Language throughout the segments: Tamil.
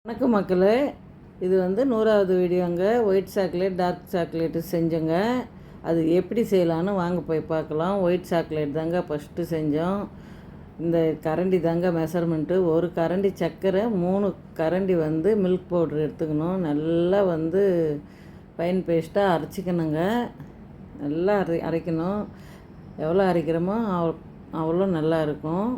வணக்கம் மக்களே, இது வந்து 100வது வீடியோங்க. ஒயிட் சாக்லேட் டார்க் சாக்லேட்டு செஞ்சோங்க. அது எப்படி செய்யலான்னு வாங்க போய் பார்க்கலாம். ஒயிட் சாக்லேட் தாங்க ஃபஸ்ட்டு செஞ்சோம். இந்த கரண்டி தாங்க மெஷர்மெண்ட்டு. ஒரு கரண்டி சர்க்கரை, 3 கரண்டி வந்து மில்க் பவுட்ரு எடுத்துக்கணும். நல்லா வந்து ஃபைன் பேஸ்ட்டாக அரைச்சிக்கணுங்க. நல்லா அரைக்கணும். எவ்வளோ அரைக்கிறோமோ அவ்வளோ நல்லா இருக்கும்.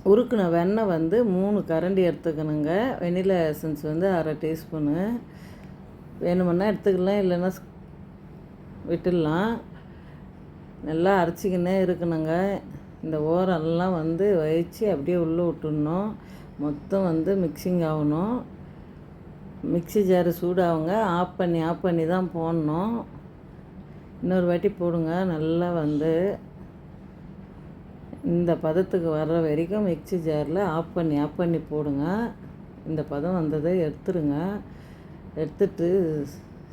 உருக்குன வெண்ணெய் வந்து 3 கரண்டி எடுத்துக்கணுங்க. வெனிலா எசன்ஸ் வந்து அரை டீஸ்பூனு. வேணுமுன்னா எடுத்துக்கலாம், இல்லைன்னா விட்டுடலாம். நல்லா அரைச்சிக்கினே இருக்கணுங்க. இந்த ஓரெல்லாம் வந்து வச்சு அப்படியே உள்ளே விட்டுடணும். மொத்தம் வந்து மிக்சிங் ஆகணும். மிக்சி ஜாரு சூடாகுங்க. ஆஃப் பண்ணி தான் போடணும். இன்னொரு வாட்டி போடுங்க. நல்லா வந்து இந்த பதத்துக்கு வர்ற வரைக்கும் மிக்சி ஜாரில் ஆஃப் பண்ணி போடுங்க. இந்த பதம் வந்ததை எடுத்துருங்க. எடுத்துட்டு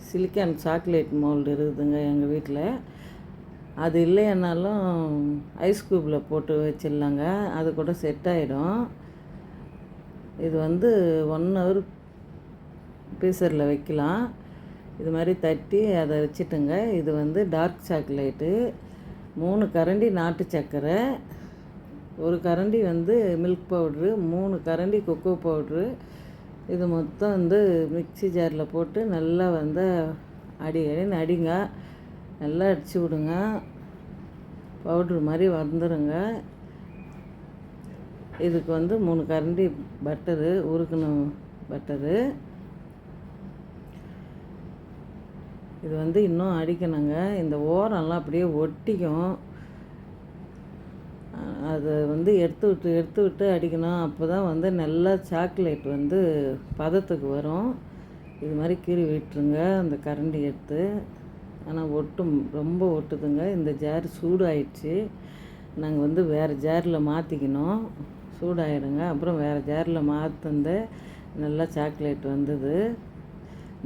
சிலிக்கான் சாக்லேட் மோல்டு இருக்குதுங்க எங்கள் வீட்டில். அது இல்லைன்னாலும் ஐஸ் க்யூப்பில் போட்டு வச்சிடலாங்க. அது கூட செட் ஆகிடும். இது வந்து 1 ஹவர் பீசரில் வைக்கலாம். இது மாதிரி தட்டி அதை வச்சுட்டுங்க. இது வந்து டார்க் சாக்லேட்டு. 3 கரண்டி நாட்டு சர்க்கரை, 1 கரண்டி வந்து மில்க் பவுட்ரு, 3 கரண்டி கொக்கோ பவுட்ரு. இது மொத்தம் வந்து மிக்சி ஜாரில் போட்டு நல்லா வந்து அடிங்க. நல்லா அடித்து விடுங்க. பவுட்ரு மாதிரி வந்துடுங்க. இதுக்கு வந்து 3 கரண்டி பட்டரு, உருக்கணும் பட்டரு. இது வந்து இன்னும் அடிக்கணுங்க. இந்த ஓரம்லாம் அப்படியே ஒட்டிக்கும். அதை வந்து எடுத்து விட்டு அடிக்கணும். அப்போ தான் வந்து நல்லா சாக்லேட் வந்து பதத்துக்கு வரும். இது மாதிரி கீறி விட்டுருங்க அந்த கரண்டி எடுத்து. ஆனால் ரொம்ப ஒட்டுதுங்க. இந்த ஜார் சூடாயிடுச்சு. நாங்கள் வந்து வேறு ஜாரில் மாற்றிக்கணும். சூடாயிடுங்க. அப்புறம் வேறு ஜாரில் மாற்றிருந்த நல்லா சாக்லேட் வந்தது.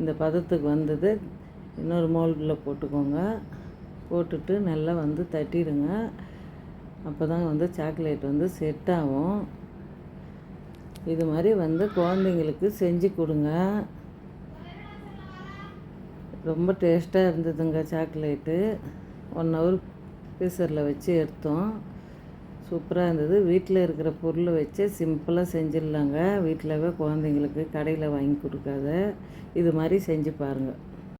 இந்த பதத்துக்கு வந்தது. இன்னொரு மோல்டில் போட்டுக்கோங்க. போட்டுட்டு நல்லா வந்து தட்டிடுங்க. அப்போ தான் வந்து சாக்லேட் வந்து செட் ஆகும். இது மாதிரி வந்து குழந்தைங்களுக்கு செஞ்சு கொடுங்க. ரொம்ப டேஸ்ட்டாக இருந்ததுங்க சாக்லேட்டு. 1 ஹவர் ஃப்ரீசரில் வச்சு எடுத்தோம். சூப்பராக இருந்தது. வீட்டில் இருக்கிற பொருளை வச்சு சிம்பிளாக செஞ்சிடலாங்க. வீட்டிலவே குழந்தைங்களுக்கு கடையில் வாங்கி கொடுக்காத இது மாதிரி செஞ்சு பாருங்கள்.